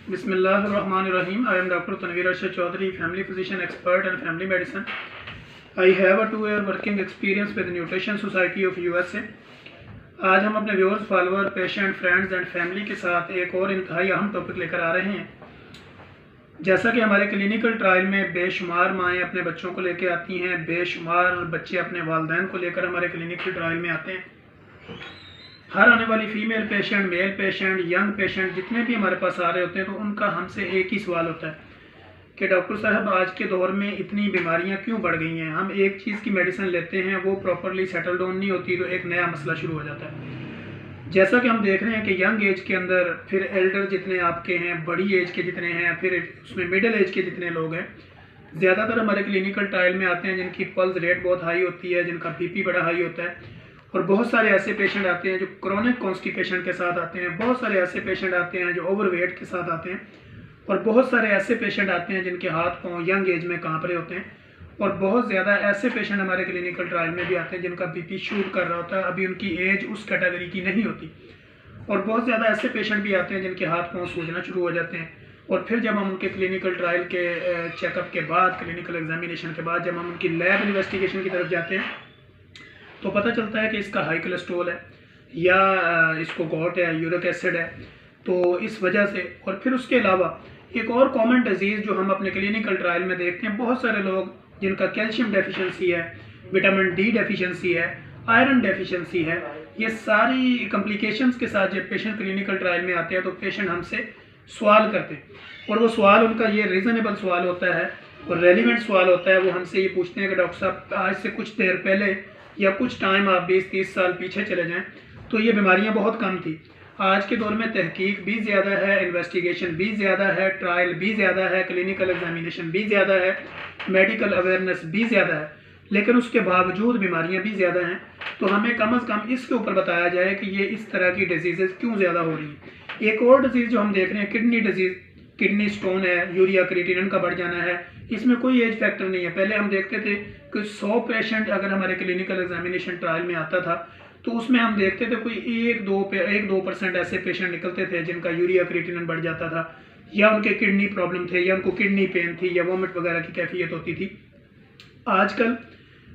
Bismillahirrahmanirrahim. I am Dr. Tanveer Arshad Chaudhary, family physician expert and family medicine. I have a 2-year working experience with the Nutrition Society of USA. आज हम अपने viewers, follower, patient, friends and family के साथ एक और इंतहाई अहम topic लेकर आ रहे हैं। जैसा कि हमारे क्लिनिकल ट्रायल में बेशुमार माएँ अपने बच्चों को लेकर आती हैं, बेशुमार बच्चे अपने वालिदैन को लेकर हमारे क्लिनिकल ट्रायल में आते हैं। हर आने वाली female patient, male patient, young patient जितने भी हमारे पास आ रहे होते हैं तो उनका हमसे एक ही सवाल होता है कि डॉक्टर साहब आज के दौर में इतनी बीमारियां क्यों बढ़ गई हैं। हम एक चीज़ की मेडिसिन लेते हैं, वो प्रॉपरली सेटल डाउन नहीं होती तो एक नया मसला शुरू हो जाता है। जैसा कि हम देख रहे हैं कि यंग एज के अंदर, फिर एल्डर जितने आपके हैं, बड़ी एज के जितने हैं, फिर उसमें मिडिल एज के जितने लोग हैं, ज़्यादातर हमारे क्लिनिकल ट्रायल में आते हैं जिनकी पल्स रेट बहुत हाई होती है, जिनका बीपी बड़ा हाई होता है। और बहुत सारे ऐसे पेशेंट आते हैं जो क्रोनिक कॉन्स्टिपेशन के साथ आते हैं, बहुत सारे ऐसे पेशेंट आते हैं जो ओवरवेट के साथ आते हैं, और बहुत सारे ऐसे पेशेंट आते हैं जिनके हाथ पांव यंग एज में कांप रहे होते हैं। और बहुत ज़्यादा ऐसे पेशेंट हमारे क्लिनिकल ट्रायल में भी आते हैं जिनका बीपी शूट कर रहा होता है, अभी उनकी एज उस कैटेगरी की नहीं होती। और बहुत ज़्यादा ऐसे पेशेंट भी आते हैं जिनके हाथ पाँव सूजना शुरू हो जाते हैं। और फिर जब हम उनके क्लिनिकल ट्रायल के चेकअप के बाद, क्लिनिकल एग्जामिनेशन के बाद जब हम उनकी लैब इन्वेस्टिगेशन की तरफ जाते हैं तो पता चलता है कि इसका हाई कोलेस्ट्रॉल है या इसको गॉट है, यूरिक एसिड है। तो इस वजह से, और फिर उसके अलावा एक और कॉमन डिजीज़ जो हम अपने क्लिनिकल ट्रायल में देखते हैं, बहुत सारे लोग जिनका कैल्शियम डेफिशिएंसी है, विटामिन डी डेफिशिएंसी है, आयरन डेफिशिएंसी है, ये सारी कॉम्प्लिकेशंस के साथ जब पेशेंट क्लिनिकल ट्रायल में आते हैं तो पेशेंट हमसे सवाल करते हैं। और वो सवाल उनका ये रीज़नेबल सवाल होता है और रेलिवेंट सवाल होता है। वो हमसे ये पूछते हैं कि डॉक्टर साहब आज से कुछ देर पहले या कुछ टाइम आप 20-30 साल पीछे चले जाएं तो ये बीमारियां बहुत कम थी। आज के दौर में तहकीक भी ज़्यादा है, इन्वेस्टिगेशन भी ज़्यादा है, ट्रायल भी ज़्यादा है, क्लिनिकल एग्जामिनेशन भी ज़्यादा है, मेडिकल अवेयरनेस भी ज़्यादा है, लेकिन उसके बावजूद बीमारियां भी ज़्यादा हैं। तो हमें कम अज़ कम इसके ऊपर बताया जाए कि ये इस तरह की डिजीज़ क्यों ज़्यादा हो रही हैं। एक और डिजीज़ जो हम देख रहे हैं, किडनी डिजीज़, किडनी स्टोन है, यूरिया क्रिएटिनिन का बढ़ जाना है, इसमें कोई एज फैक्टर नहीं है। पहले हम देखते थे कि 100 पेशेंट अगर हमारे क्लिनिकल एग्जामिनेशन ट्रायल में आता था तो उसमें हम देखते थे कोई 1-2% ऐसे पेशेंट निकलते थे जिनका यूरिया क्रिएटिनिन बढ़ जाता था, या उनके किडनी प्रॉब्लम थे, या उनको किडनी पेन थी, या वोमिट वगैरह की कैफियत होती थी। आजकल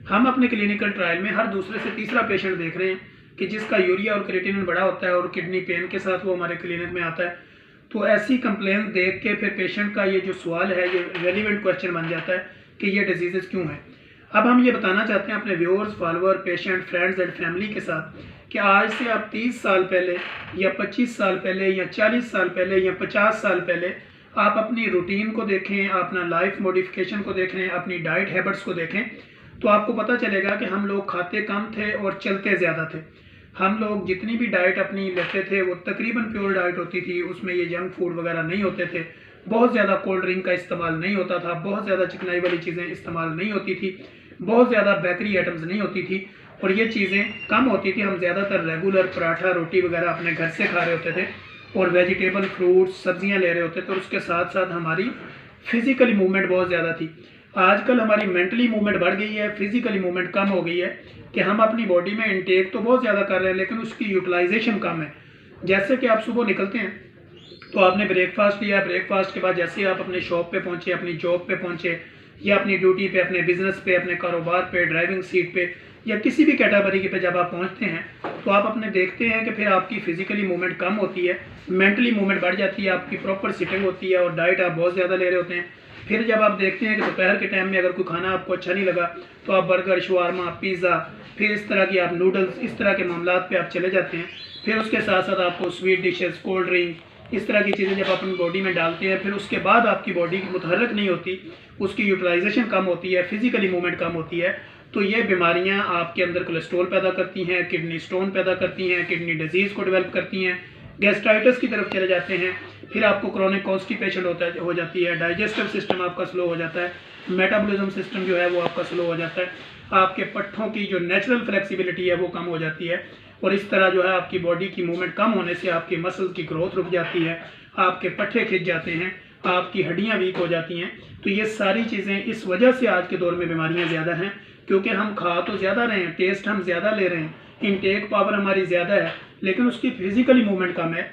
हम अपने क्लिनिकल ट्रायल में हर दूसरे से तीसरा पेशेंट देख रहे हैं कि जिसका यूरिया और क्रिएटिनिन बढ़ा होता है और किडनी पेन के साथ वो हमारे क्लिनिक में आता है। तो ऐसी कंप्लेंट देख के फिर पेशेंट का ये जो सवाल है, ये रेलिवेंट क्वेश्चन बन जाता है कि ये डिजीज़ क्यों है। अब हम ये बताना चाहते हैं अपने viewers, follower, patient, friends and family के साथ कि आज से आप 30 साल पहले या 25 साल पहले या 40 साल पहले या 50 साल पहले आप अपनी रूटीन को देखें, अपना लाइफ मॉडिफिकेशन को देखें, अपनी डाइट हैबिट्स को देखें तो आपको पता चलेगा कि हम लोग खाते कम थे और चलते ज़्यादा थे। हम लोग जितनी भी डाइट अपनी लेते थे वो तकरीबन प्योर डाइट होती थी, उसमें ये जंक फूड वगैरह नहीं होते थे, बहुत ज़्यादा कोल्ड ड्रिंक का इस्तेमाल नहीं होता था, बहुत ज़्यादा चिकनाई वाली चीज़ें इस्तेमाल नहीं होती थी, बहुत ज़्यादा बेकरी आइटम्स नहीं होती थी, और ये चीज़ें कम होती थी। हम ज़्यादातर रेगुलर पराठा, रोटी वगैरह अपने घर से खा रहे होते थे और वेजिटेबल, फ्रूट्स, सब्जियाँ ले रहे होते थे, और उसके साथ साथ हमारी फिज़िकली मूवमेंट बहुत ज़्यादा थी। आजकल हमारी मेंटली मूवमेंट बढ़ गई है, फिजिकली मूवमेंट कम हो गई है कि हम अपनी बॉडी में इनटेक तो बहुत ज़्यादा कर रहे हैं लेकिन उसकी यूटिलाइजेशन कम है। जैसे कि आप सुबह निकलते हैं तो आपने ब्रेकफास्ट लिया, ब्रेकफास्ट के बाद जैसे आप अपने शॉप पे पहुंचे, अपनी जॉब पे पहुंचे, या अपनी ड्यूटी पे, अपने बिजनेस पे, अपने कारोबार पे, ड्राइविंग सीट पे, या किसी भी कैटेगरी पे जब आप पहुंचते हैं तो आप अपने देखते हैं कि फिर आपकी फिजिकली मूवमेंट कम होती है, मेंटली मूवमेंट बढ़ जाती है, आपकी प्रॉपर सिटिंग होती है और डाइट आप बहुत ज़्यादा ले रहे होते हैं। फिर जब आप देखते हैं कि दोपहर के टाइम में अगर कोई खाना आपको अच्छा नहीं लगा तो आप बर्गर, शवारमा, पिज़्ज़ा, फिर इस तरह की आप नूडल्स, इस तरह के मामलात पे आप चले जाते हैं। फिर उसके साथ साथ आपको स्वीट डिशेस, कोल्ड ड्रिंक, इस तरह की चीज़ें जब आप अपनी बॉडी में डालते हैं, फिर उसके बाद आपकी बॉडी मुतहर्रिक नहीं होती, उसकी यूटिलाइजेशन कम होती है, फिजिकली मूवमेंट कम होती है, तो ये बीमारियाँ आपके अंदर कोलेस्ट्रॉल पैदा करती हैं, किडनी स्टोन पैदा करती हैं, किडनी डिजीज़ को डेवलप करती हैं, गैस्ट्राइटिस की तरफ चले जाते हैं, फिर आपको क्रोनिक कॉन्स्टिपेशन हो जाती है, डाइजेस्टिव सिस्टम आपका स्लो हो जाता है, मेटाबॉलिज्म सिस्टम जो है वो आपका स्लो हो जाता है, आपके पट्ठों की जो नेचुरल फ्लेक्सिबिलिटी है वो कम हो जाती है, और इस तरह जो है आपकी बॉडी की मूवमेंट कम होने से आपकी मसल्स की ग्रोथ रुक जाती है, आपके पट्ठे खिंच जाते हैं, आपकी हड्डियाँ वीक हो जाती हैं। तो ये सारी चीज़ें इस वजह से आज के दौर में बीमारियाँ ज़्यादा हैं, क्योंकि हम खा तो ज़्यादा रहे हैं, टेस्ट हम ज़्यादा ले रहे हैं, इनटेक पावर हमारी ज़्यादा है, लेकिन उसकी फिजिकली मूवमेंट कम है।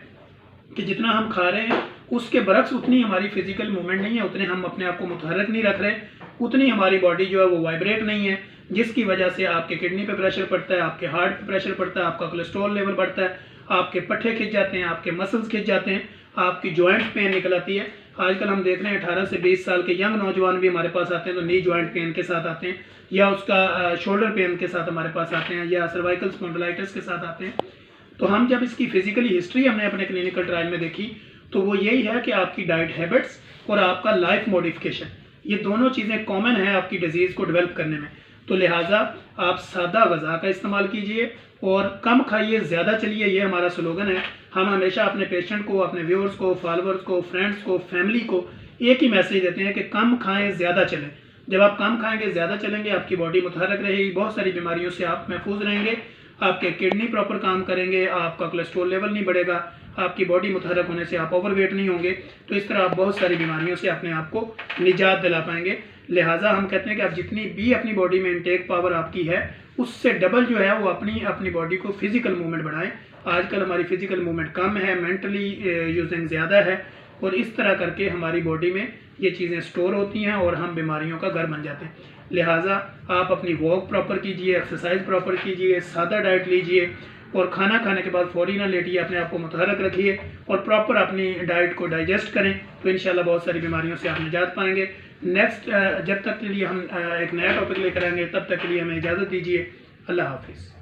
कि जितना हम खा रहे हैं उसके बरक्स उतनी हमारी फिजिकल मूवमेंट नहीं है, उतने हम अपने आप को मुतहरक नहीं रख रहे, उतनी हमारी बॉडी जो है वो वाइब्रेट नहीं है, जिसकी वजह से आपके किडनी पे प्रेशर पड़ता है, आपके हार्ट पे प्रेशर पड़ता है, आपका कोलेस्ट्रॉल लेवल बढ़ता है, आपके पट्टे खिंच जाते हैं, आपके मसल्स खिंच जाते हैं, आपकी जॉइंट पेन निकल आती है। आजकल हम देख रहे हैं 18 से 20 साल के यंग नौजवान भी हमारे पास आते हैं तो नी जॉइंट पेन के साथ आते हैं, या उसका शोल्डर पेन के साथ हमारे पास आते हैं, या सर्वाइकल स्पॉन्डिलाइटिस के साथ आते हैं। तो हम जब इसकी फिजिकली हिस्ट्री हमने अपने क्लिनिकल ट्रायल में देखी तो वो यही है कि आपकी डाइट हैबिट्स और आपका लाइफ मॉडिफिकेशन, ये दोनों चीज़ें कॉमन हैं आपकी डिजीज़ को डेवलप करने में। तो लिहाजा आप सादा ग़िज़ा का इस्तेमाल कीजिए और कम खाइए ज़्यादा चलिए, ये हमारा स्लोगन है। हम हमेशा अपने पेशेंट को, अपने व्यूअर्स को, फॉलोअर्स को, फ्रेंड्स को, फैमिली को एक ही मैसेज देते हैं कि कम खाएं ज़्यादा चलें। जब आप कम खाएंगे ज़्यादा चलेंगे आपकी बॉडी मुतहरक रहेगी, बहुत सारी बीमारियों से आप महफूज रहेंगे, आपके किडनी प्रॉपर काम करेंगे, आपका कोलेस्ट्रॉल लेवल नहीं बढ़ेगा, आपकी बॉडी मुतहरक होने से आप ओवरवेट नहीं होंगे। तो इस तरह आप बहुत सारी बीमारियों से अपने आप को निजात दिला पाएंगे। लिहाजा हम कहते हैं कि आप जितनी भी अपनी बॉडी में इंटेक पावर आपकी है उससे डबल जो है वो अपनी बॉडी को फिजिकल मूवमेंट बढ़ाएं। आजकल हमारी फिजिकल मूवमेंट कम है, मेंटली यूजिंग ज़्यादा है, और इस तरह करके हमारी बॉडी में ये चीज़ें स्टोर होती हैं और हम बीमारियों का घर बन जाते हैं। लिहाजा आप अपनी वॉक प्रॉपर कीजिए, एक्सरसाइज प्रॉपर कीजिए, सादा डाइट लीजिए और खाना खाने के बाद फौरी ना लेटिए, अपने आप को मुतहरक रखिए और प्रॉपर अपनी डाइट को डाइजेस्ट करें तो इंशाल्लाह बहुत सारी बीमारियों से आप निजात पाएंगे। नेक्स्ट जब तक के लिए हम एक नया टॉपिक लेकर आएंगे, तब तक के लिए हमें इजाज़त दीजिए। अल्लाह हाफिज़।